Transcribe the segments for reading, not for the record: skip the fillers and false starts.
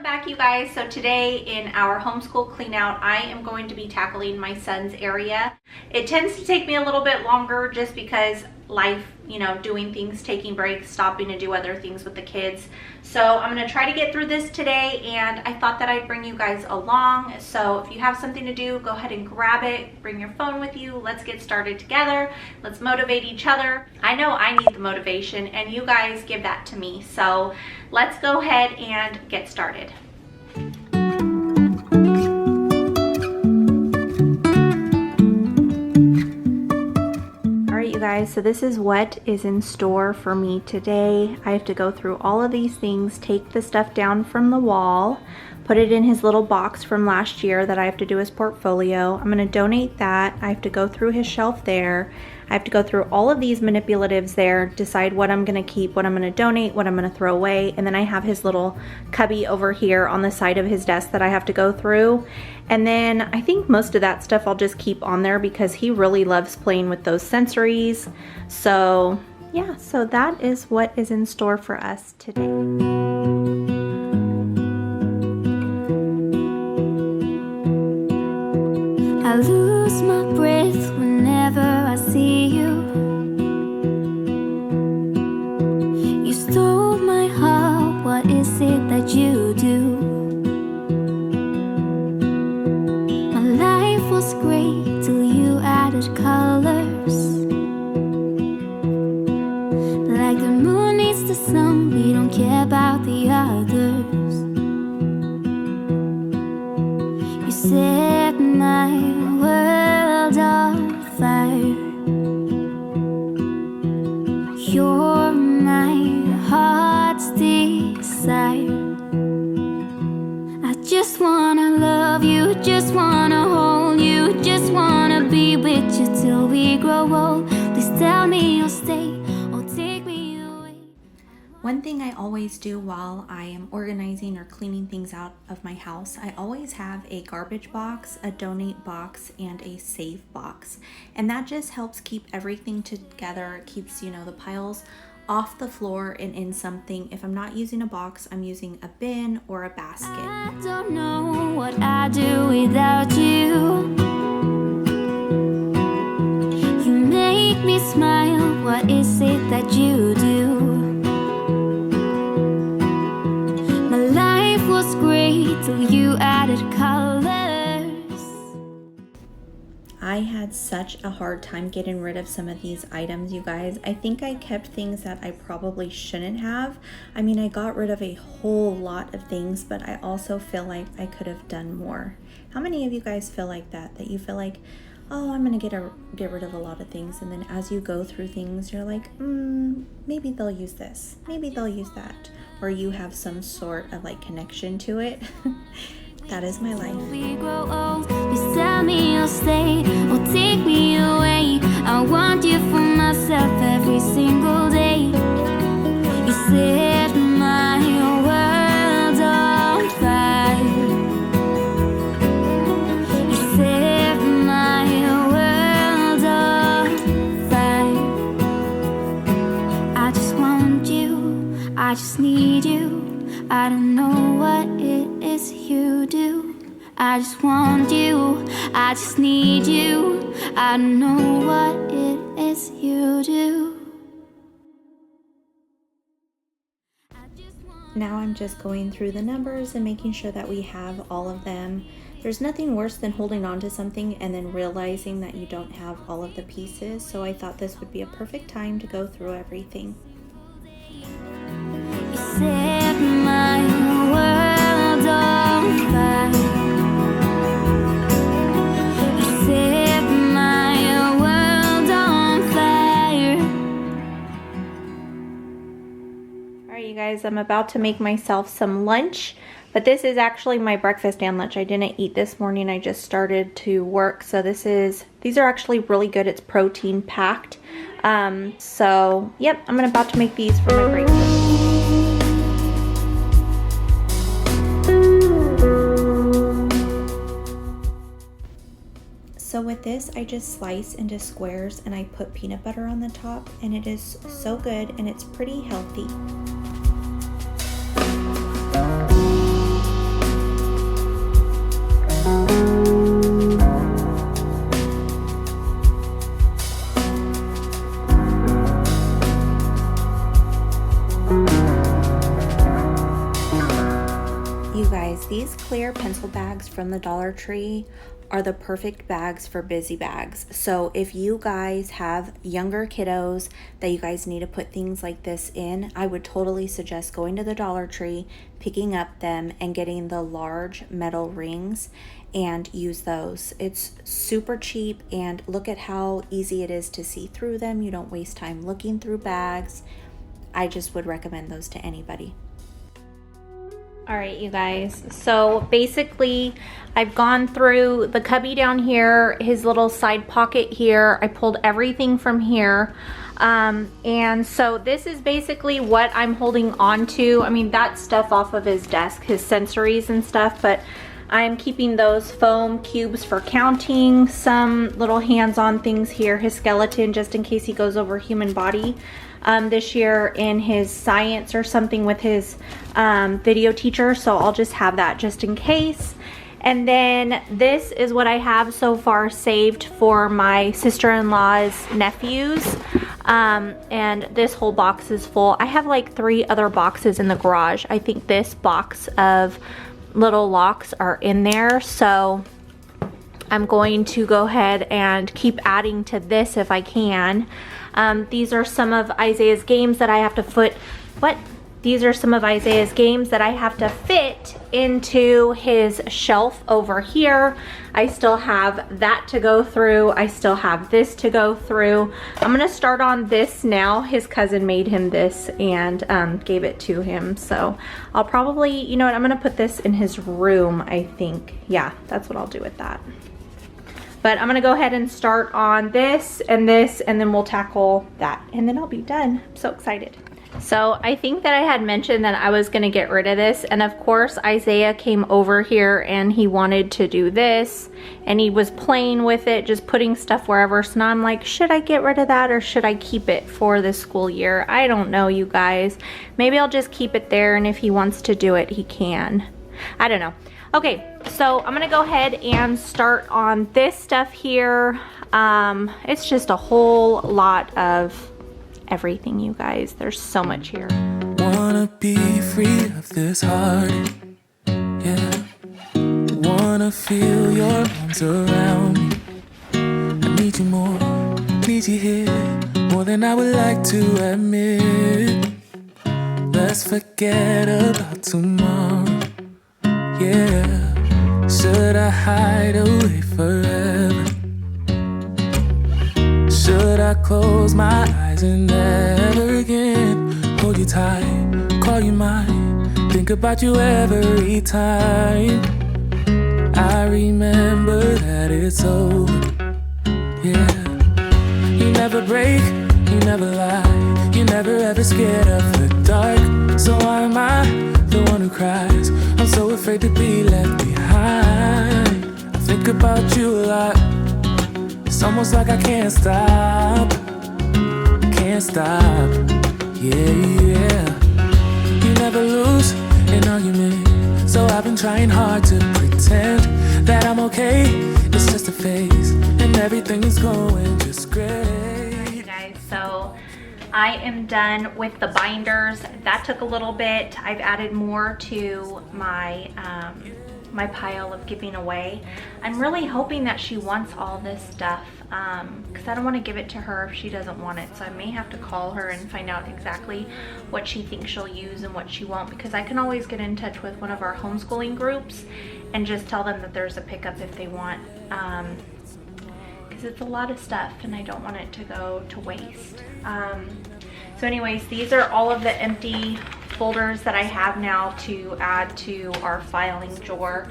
back, you guys. So today in our homeschool clean out, I am going to be tackling my son's area. It tends to take me a little bit longer just because life, you know, doing things, taking breaks, stopping to do other things with the kids. So I'm going to try to get through this today, and I thought that I'd bring you guys along. So if you have something to do, go ahead and grab it, bring your phone with you. Let's get started together. Let's motivate each other. I know I need the motivation, and you guys give that to me. So let's go ahead and get started. You guys, so this is what is in store for me today. I have to go through all of these things, take the stuff down from the wall, put it in his little box from last year that I have to do his portfolio. I'm going to donate that. I have to go through his shelf there. I have to go through all of these manipulatives there, decide what I'm going to keep, what I'm going to donate, what I'm going to throw away, and then I have his little cubby over here on the side of his desk that I have to go through. And then I think most of that stuff I'll just keep on there because he really loves playing with those sensories. So yeah, so that is what is in store for us today. I lose my breath whenever I see you. You stole my heart, what is it that you do? My life was great till you added colors. Like the moon needs the sun, we don't care about the others. You set my world on fire. You're my heart's desire. I just wanna love you, just wanna hold you, just wanna be with you till we grow old. Please tell me you'll stay or take me away. One thing I always do while I am organizing or cleaning things out of my house, I always have a garbage box, a donate box, and a save box. And that just helps keep everything together. It keeps, you know, the piles off the floor and in something. If I'm not using a box, I'm using a bin or a basket. I don't know what I'd do without you. You make me smile, what is it that you do? My life was great till you added colors. I had such a hard time getting rid of some of these items, you guys. I think I kept things that I probably shouldn't have. I mean, I got rid of a whole lot of things, but I also feel like I could have done more. How many of you guys feel like that? That you feel like, oh, I'm gonna get rid of a lot of things, and then as you go through things, you're like, maybe they'll use this, maybe they'll use that, or you have some sort of like connection to it. That is my life. We grow old, please tell me you'll stay or take me away. I want you for myself every single day. You set my world on fire. You set my world on fire. I just want you, I just need you. I don't know what it is you do. I just want you, I just need you. I don't know what it is you do. Now I'm just going through the numbers and making sure that we have all of them. There's nothing worse than holding on to something and then realizing that you don't have all of the pieces. So I thought this would be a perfect time to go through everything. You set my world on fire. You set my world on fire. Alright, you guys, I'm about to make myself some lunch, but this is actually my breakfast and lunch. I didn't eat this morning, I just started to work. So these are actually really good. It's protein packed. So yep, I'm about to make these for my breakfast. So with this, I just slice into squares and I put peanut butter on the top, and it is so good and it's pretty healthy. You guys, these clear pencil bags from the Dollar Tree are the perfect bags for busy bags. So if you guys have younger kiddos that you guys need to put things like this in, I would totally suggest going to the Dollar Tree, picking up them and getting the large metal rings and use those. It's super cheap, and look at how easy it is to see through them. You don't waste time looking through bags. I just would recommend those to anybody. All right, you guys, so basically I've gone through the cubby down here, his little side pocket here. I pulled everything from here. And so this is basically what I'm holding on to. I mean, that stuff off of his desk, his sensories and stuff, but I'm keeping those foam cubes for counting, some little hands-on things here, his skeleton, just in case he goes over human body this year in his science or something with his video teacher. So I'll just have that just in case. And then this is what I have so far saved for my sister-in-law's nephews. And this whole box is full. I have like 3 other boxes in the garage. I think this box of little locks are in there. So I'm going to go ahead and keep adding to this if I can. These are some of Isaiah's games that I have to These are some of Isaiah's games that I have to fit into his shelf over here. I still have that to go through. I still have this to go through. I'm gonna start on this now. His cousin made him this and gave it to him. So I'll probably, you know what, I'm gonna put this in his room, I think. Yeah, that's what I'll do with that. But I'm gonna go ahead and start on this, and then we'll tackle that. And then I'll be done. I'm so excited. So I think that I had mentioned that I was gonna get rid of this, and of course Isaiah came over here and he wanted to do this, and he was playing with it, just putting stuff wherever. So now I'm like, should I get rid of that or should I keep it for this school year? I don't know, you guys. Maybe I'll just keep it there, and if he wants to do it, he can. I don't know. Okay, so I'm gonna go ahead and start on this stuff here. It's just a whole lot of everything, you guys. There's so much here. Wanna be free of this heart, yeah. Wanna feel your arms around me. I need you more, need you here, more than I would like to admit. Let's forget about tomorrow, yeah. Should I hide away forever? Should I close my eyes and never again hold you tight, call you mine, think about you every time? I remember that it's over, yeah. You never break, you never lie, you never ever scared of the dark. So why am I the one who cries? I'm so afraid to be left behind. I think about you a lot. It's almost like I can't stop, yeah, yeah. You never lose an argument, so I've been trying hard to pretend that I'm okay. It's just a phase, and everything is going just great. Alright, guys, so I am done with the binders. That took a little bit. I've added more to my my pile of giving away. I'm really hoping that she wants all this stuff because I don't want to give it to her if she doesn't want it. So I may have to call her and find out exactly what she thinks she'll use and what she won't, because I can always get in touch with one of our homeschooling groups and just tell them that there's a pickup if they want, because it's a lot of stuff and I don't want it to go to waste. So anyways, these are all of the empty folders that I have now to add to our filing drawer,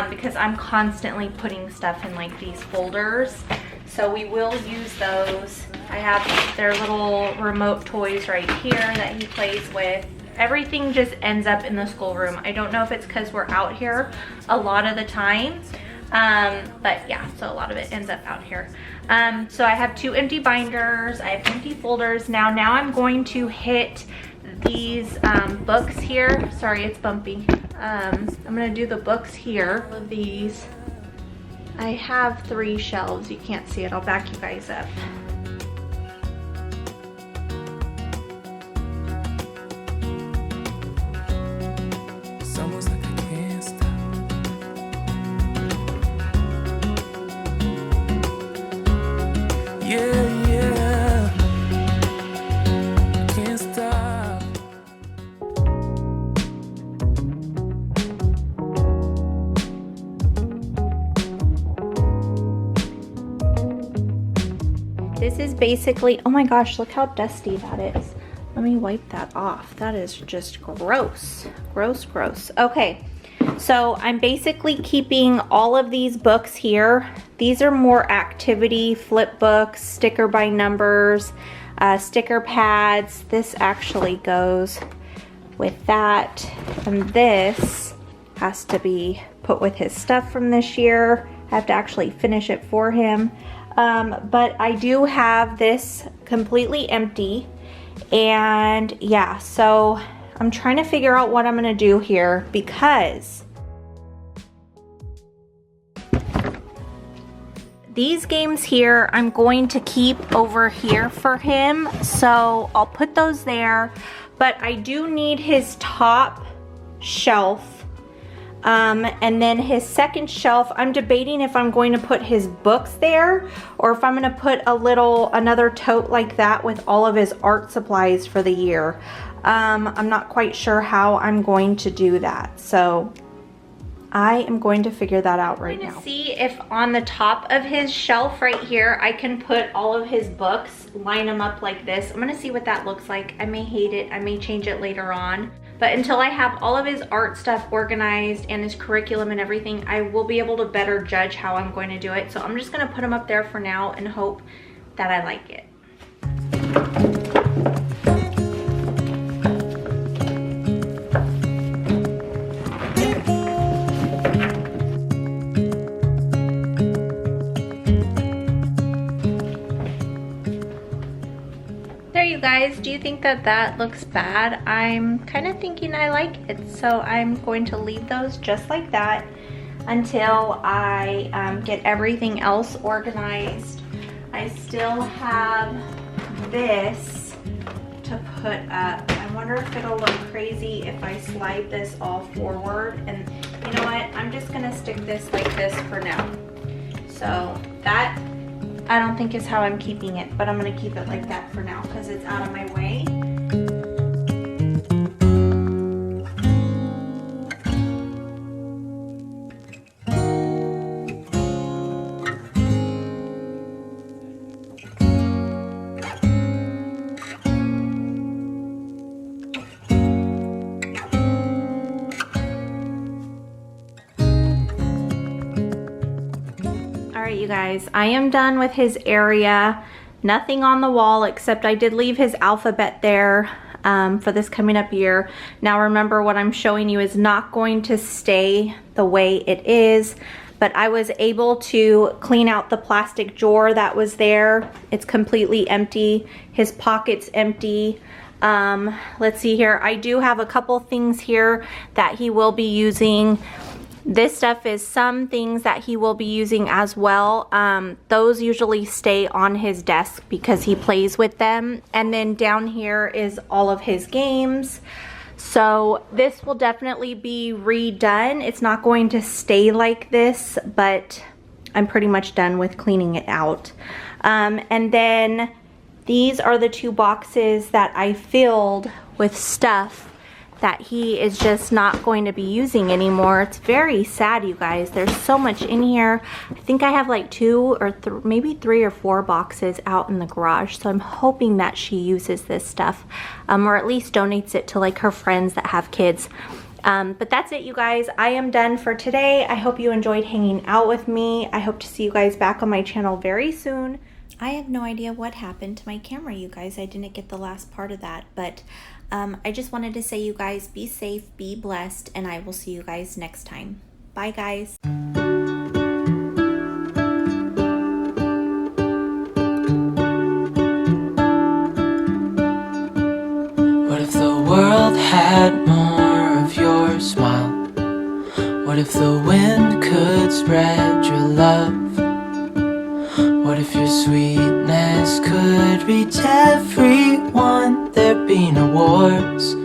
because I'm constantly putting stuff in like these folders. So we will use those. I have their little remote toys right here that he plays with. Everything just ends up in the schoolroom. I don't know if it's because we're out here a lot of the time, but yeah, so a lot of it ends up out here. So I have 2 empty binders, I have empty folders. Now I'm going to hit these books here. Sorry, it's bumpy. I'm gonna do the books here. All of these. I have 3 shelves. You can't see it. I'll back you guys up. It's almost like I can't this is basically, oh my gosh, look how dusty that is. Let me wipe that off. That is just gross. Gross, gross. Okay, so I'm basically keeping all of these books here. These are more activity flip books, sticker by numbers, sticker pads. This actually goes with that. And this has to be put with his stuff from this year. I have to actually finish it for him. But I do have this completely empty. And yeah, so I'm trying to figure out what I'm gonna do here, because these games here I'm going to keep over here for him, so I'll put those there. But I do need his top shelf, and then his second shelf, I'm debating if I'm going to put his books there or if I'm going to put another tote like that with all of his art supplies for the year. I'm not quite sure how I'm going to do that, so I am going to figure that out right now. I'm going to see if on the top of his shelf right here I can put all of his books, line them up like this. I'm going to see what that looks like. I may hate it, I may change it later on. But until I have all of his art stuff organized and his curriculum and everything, I will be able to better judge how I'm going to do it. So I'm just going to put them up there for now and hope that I like it. Guys, do you think that that looks bad? I'm kind of thinking I like it, so I'm going to leave those just like that until I get everything else organized. I still have this to put up. I wonder if it'll look crazy if I slide this all forward, and you know what, I'm just gonna stick this like this for now. So that I don't think is how I'm keeping it, but I'm gonna keep it like that for now because it's out of my way. You guys, I am done with his area. Nothing on the wall, except I did leave his alphabet there for this coming up year. Now remember, what I'm showing you is not going to stay the way it is, but I was able to clean out the plastic drawer that was there. It's completely empty. His pocket's empty. Let's see here. I do have a couple things here that he will be using. This stuff is some things that he will be using as well. Those usually stay on his desk because he plays with them. And then down here is all of his games. So this will definitely be redone. It's not going to stay like this, but I'm pretty much done with cleaning it out. And then these are the two boxes that I filled with stuff that he is just not going to be using anymore. It's very sad, you guys. There's so much in here. I think I have like two or maybe 3 or 4 boxes out in the garage. So I'm hoping that she uses this stuff, or at least donates it to like her friends that have kids. But that's it, you guys. I am done for today. I hope you enjoyed hanging out with me. I hope to see you guys back on my channel very soon. I have no idea what happened to my camera, you guys. I didn't get the last part of that, but I just wanted to say, you guys, be safe, be blessed, and I will see you guys next time. Bye, guys. What if the world had more of your smile? What if the wind could spread your love? What if your sweetness could reach everyone? There'd be no wars,